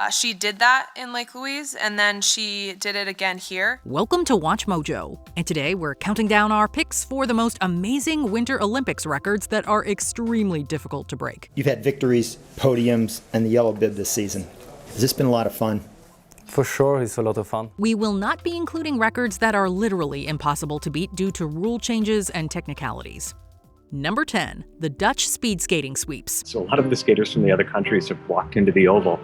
She did that in Lake Louise, and then she did it again here. Welcome to Watch Mojo, and today we're counting down our picks for the most amazing Winter Olympics records that are extremely difficult to break. You've had victories, podiums, and the yellow bib this season. Has this been a lot of fun? For sure, it's a lot of fun. We will not be including records that are literally impossible to beat due to rule changes and technicalities. Number 10, the Dutch speed skating sweeps. So a lot of the skaters from the other countries have walked into the oval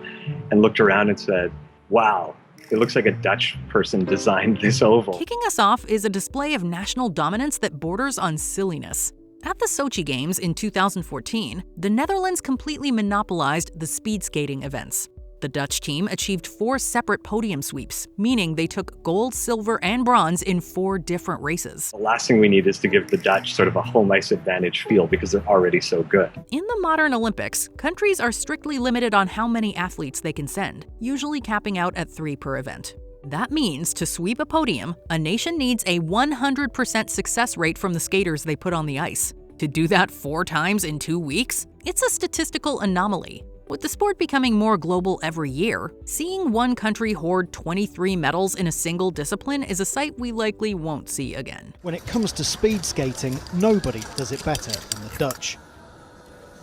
and looked around and said, wow, it looks like a Dutch person designed this oval. Kicking us off is a display of national dominance that borders on silliness. At the Sochi Games in 2014, the Netherlands completely monopolized the speed skating events. The Dutch team achieved 4 separate podium sweeps, meaning they took gold, silver, and bronze in 4 different races. The last thing we need is to give the Dutch sort of a home ice advantage feel because they're already so good. In the modern Olympics, countries are strictly limited on how many athletes they can send, usually capping out at 3 per event. That means to sweep a podium, a nation needs a 100% success rate from the skaters they put on the ice. To do that 4 times in 2 weeks? It's a statistical anomaly. With the sport becoming more global every year, seeing one country hoard 23 medals in a single discipline is a sight we likely won't see again. When it comes to speed skating, nobody does it better than the Dutch.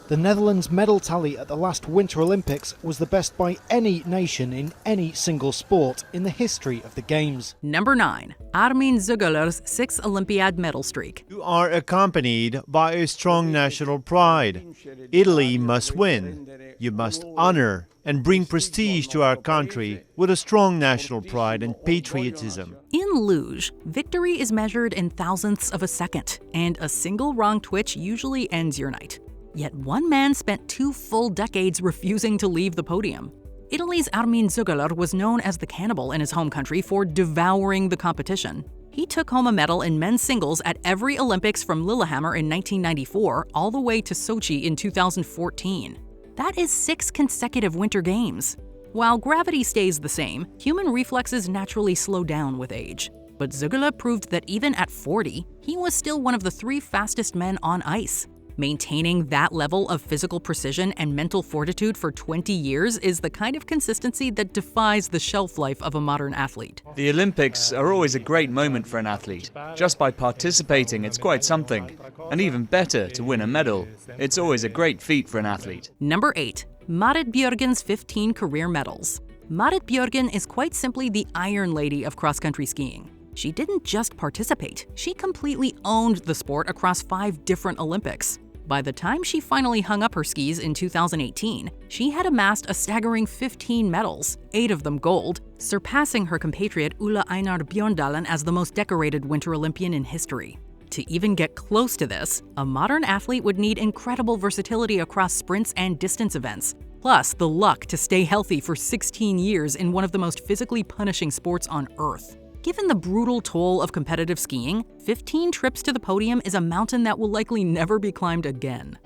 The Netherlands' medal tally at the last Winter Olympics was the best by any nation in any single sport in the history of the Games. Number 9, Armin Zöggeler's 6 Olympiad medal streak. You are accompanied by a strong national pride. Italy must win. You must honor and bring prestige to our country with a strong national pride and patriotism. In luge, victory is measured in thousandths of a second, and a single wrong twitch usually ends your night. Yet one man spent 2 full decades refusing to leave the podium. Italy's Armin Zöggeler was known as the cannibal in his home country for devouring the competition. He took home a medal in men's singles at every Olympics from Lillehammer in 1994 all the way to Sochi in 2014. That is 6 consecutive Winter Games. While gravity stays the same, human reflexes naturally slow down with age. But Zöggeler proved that even at 40, he was still one of the 3 fastest men on ice. Maintaining that level of physical precision and mental fortitude for 20 years is the kind of consistency that defies the shelf life of a modern athlete. The Olympics are always a great moment for an athlete. Just by participating, it's quite something. And even better, to win a medal. It's always a great feat for an athlete. Number 8, Marit Bjørgen's 15 career medals. Marit Bjørgen is quite simply the Iron Lady of cross-country skiing. She didn't just participate, she completely owned the sport across 5 different Olympics. By the time she finally hung up her skis in 2018, she had amassed a staggering 15 medals, 8 of them gold, surpassing her compatriot Ulla Einar Bjørndalen as the most decorated Winter Olympian in history. To even get close to this, a modern athlete would need incredible versatility across sprints and distance events, plus the luck to stay healthy for 16 years in one of the most physically punishing sports on Earth. Given the brutal toll of competitive skiing, 15 trips to the podium is a mountain that will likely never be climbed again.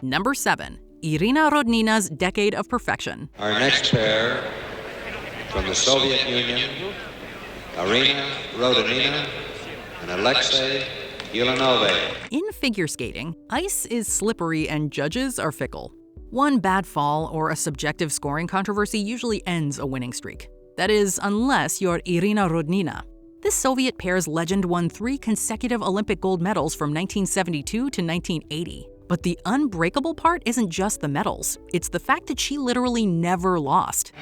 Number 7, Irina Rodnina's Decade of Perfection. Our next pair from the Soviet Union, Irina Rodnina and Alexei In figure skating, ice is slippery and judges are fickle. One bad fall or a subjective scoring controversy usually ends a winning streak. That is, unless you're Irina Rodnina. This Soviet pair's legend won 3 consecutive Olympic gold medals from 1972 to 1980. But the unbreakable part isn't just the medals, it's the fact that she literally never lost.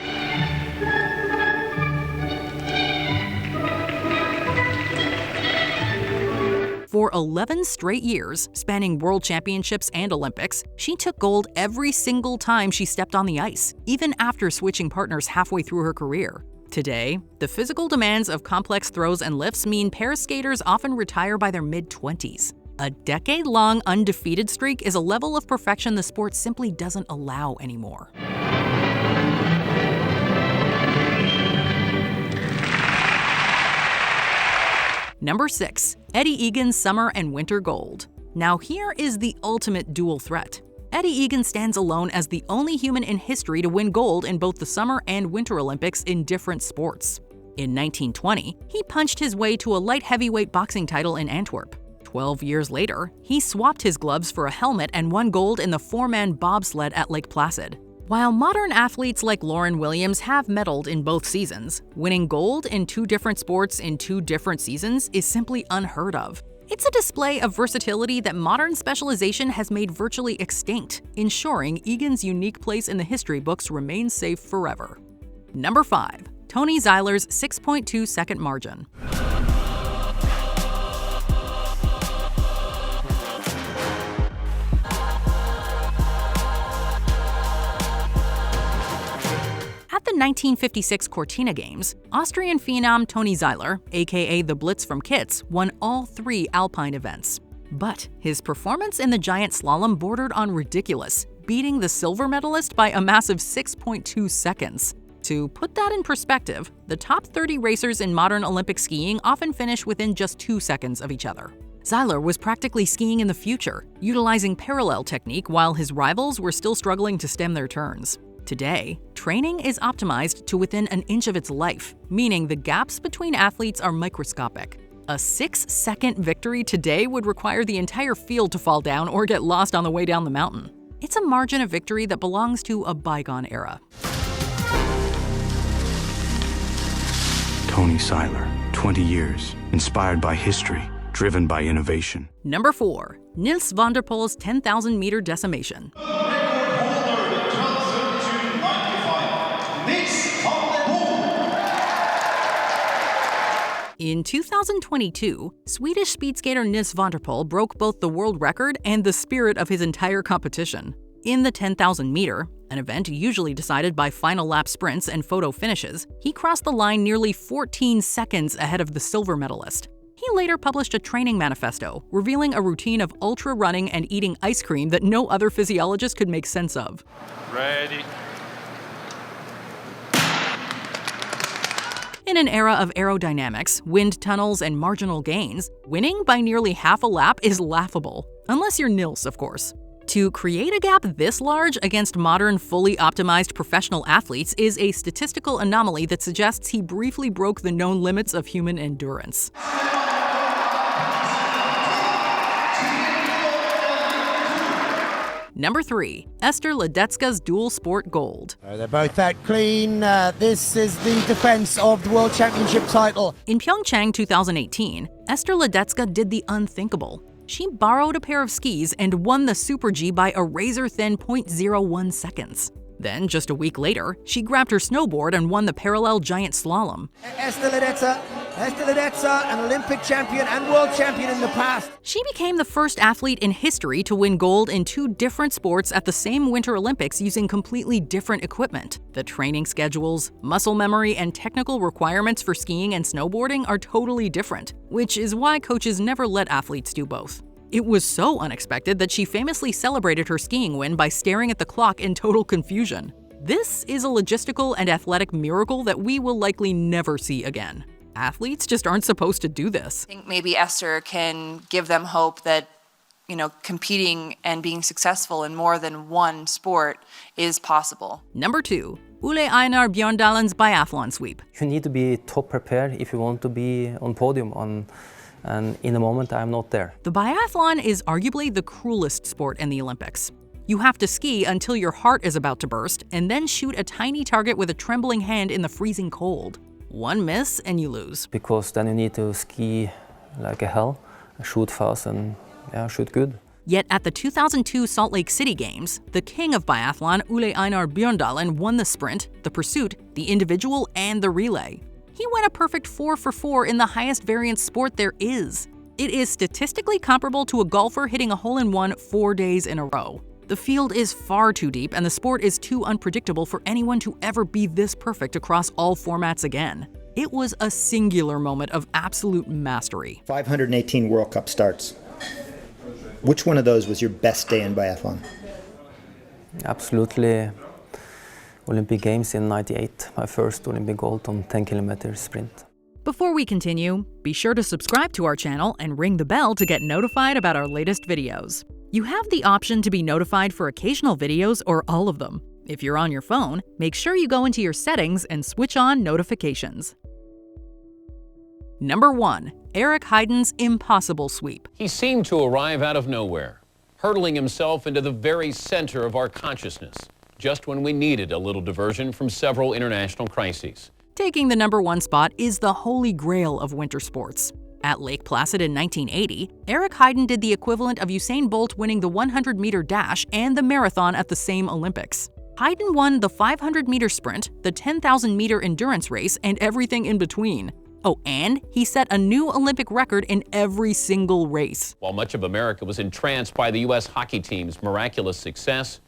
For 11 straight years, spanning World Championships and Olympics, she took gold every single time she stepped on the ice, even after switching partners halfway through her career. Today, the physical demands of complex throws and lifts mean pair skaters often retire by their mid-20s. A decade-long undefeated streak is a level of perfection the sport simply doesn't allow anymore. Number 6, Eddie Eagan's Summer and Winter Gold. Now here is the ultimate dual threat. Eddie Eagan stands alone as the only human in history to win gold in both the Summer and Winter Olympics in different sports. In 1920, he punched his way to a light heavyweight boxing title in Antwerp. 12 years later, he swapped his gloves for a helmet and won gold in the four-man bobsled at Lake Placid. While modern athletes like Lauren Williams have medaled in both seasons, winning gold in two different sports in two different seasons is simply unheard of. It's a display of versatility that modern specialization has made virtually extinct, ensuring Eagan's unique place in the history books remains safe forever. Number 5. Toni Sailer's 6.2-second margin. At the 1956 Cortina Games, Austrian phenom Toni Sailer, aka the Blitz from Kitz, won all 3 alpine events. But his performance in the giant slalom bordered on ridiculous, beating the silver medalist by a massive 6.2 seconds. To put that in perspective, the top 30 racers in modern Olympic skiing often finish within just 2 seconds of each other. Sailer was practically skiing in the future, utilizing parallel technique while his rivals were still struggling to stem their turns. Today, training is optimized to within an inch of its life, meaning the gaps between athletes are microscopic. A 6-second victory today would require the entire field to fall down or get lost on the way down the mountain. It's a margin of victory that belongs to a bygone era. Toni Sailer, 20 years, inspired by history, driven by innovation. Number 4. Nils van der Poel's 10,000-meter decimation. In 2022, Swedish speed skater Nils van der Poel broke both the world record and the spirit of his entire competition. In the 10,000-meter, an event usually decided by final lap sprints and photo finishes, he crossed the line nearly 14 seconds ahead of the silver medalist. He later published a training manifesto, revealing a routine of ultra running and eating ice cream that no other physiologist could make sense of. Ready. In an era of aerodynamics, wind tunnels, and marginal gains, winning by nearly half a lap is laughable. Unless you're Nils, of course. To create a gap this large against modern, fully optimized professional athletes is a statistical anomaly that suggests he briefly broke the known limits of human endurance. Number 3. Ester Ledecká's dual sport gold. They're both out clean. This is the defense of the World Championship title. In Pyeongchang 2018, Ester Ledecká did the unthinkable. She borrowed a pair of skis and won the Super G by a razor-thin 0.01 seconds. Then, just a week later, she grabbed her snowboard and won the parallel giant slalom. Ester Ledecká, an Olympic champion and world champion in the past. She became the first athlete in history to win gold in 2 different sports at the same Winter Olympics using completely different equipment. The training schedules, muscle memory, and technical requirements for skiing and snowboarding are totally different, which is why coaches never let athletes do both. It was so unexpected that she famously celebrated her skiing win by staring at the clock in total confusion. This is a logistical and athletic miracle that we will likely never see again. Athletes just aren't supposed to do this. I think maybe Ester can give them hope that, competing and being successful in more than one sport is possible. Number 2. Ole Einar Bjørndalen's biathlon sweep. You need to be top prepared if you want to be on podium and in the moment I'm not there. The biathlon is arguably the cruelest sport in the Olympics. You have to ski until your heart is about to burst and then shoot a tiny target with a trembling hand in the freezing cold. One miss and you lose. Because then you need to ski like a hell, shoot fast and shoot good. Yet at the 2002 Salt Lake City Games, the king of biathlon, Ole Einar Bjørndalen, won the sprint, the pursuit, the individual, and the relay. He went a perfect 4 for 4 in the highest variance sport there is. It is statistically comparable to a golfer hitting a hole-in-one 4 days in a row. The field is far too deep and the sport is too unpredictable for anyone to ever be this perfect across all formats again. It was a singular moment of absolute mastery. 518 World Cup starts. Which one of those was your best day in biathlon? Absolutely. Olympic Games in '98, my first Olympic gold on 10 kilometer sprint. Before we continue, be sure to subscribe to our channel and ring the bell to get notified about our latest videos. You have the option to be notified for occasional videos or all of them. If you're on your phone, make sure you go into your settings and switch on notifications. Number 1. Eric Heiden's impossible sweep. He seemed to arrive out of nowhere, hurtling himself into the very center of our consciousness, just when we needed a little diversion from several international crises. Taking the number 1 spot is the holy grail of winter sports. At Lake Placid in 1980, Eric Heiden did the equivalent of Usain Bolt winning the 100-meter dash and the marathon at the same Olympics. Heiden won the 500-meter sprint, the 10,000-meter endurance race, and everything in between. Oh, and he set a new Olympic record in every single race. While much of America was entranced by the U.S. hockey team's miraculous success,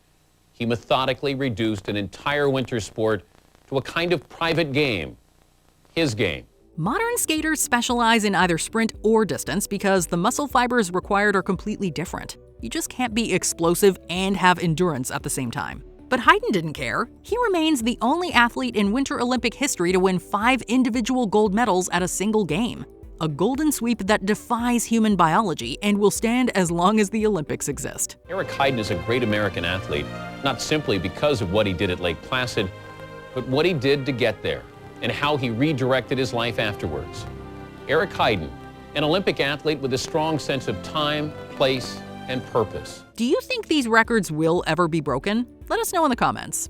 he methodically reduced an entire winter sport to a kind of private game, his game. Modern skaters specialize in either sprint or distance because the muscle fibers required are completely different. You just can't be explosive and have endurance at the same time. But Heiden didn't care. He remains the only athlete in Winter Olympic history to win 5 individual gold medals at a single game. A golden sweep that defies human biology and will stand as long as the Olympics exist. Eric Heiden is a great American athlete, not simply because of what he did at Lake Placid, but what he did to get there and how he redirected his life afterwards. Eric Heiden, an Olympic athlete with a strong sense of time, place, and purpose. Do you think these records will ever be broken? Let us know in the comments.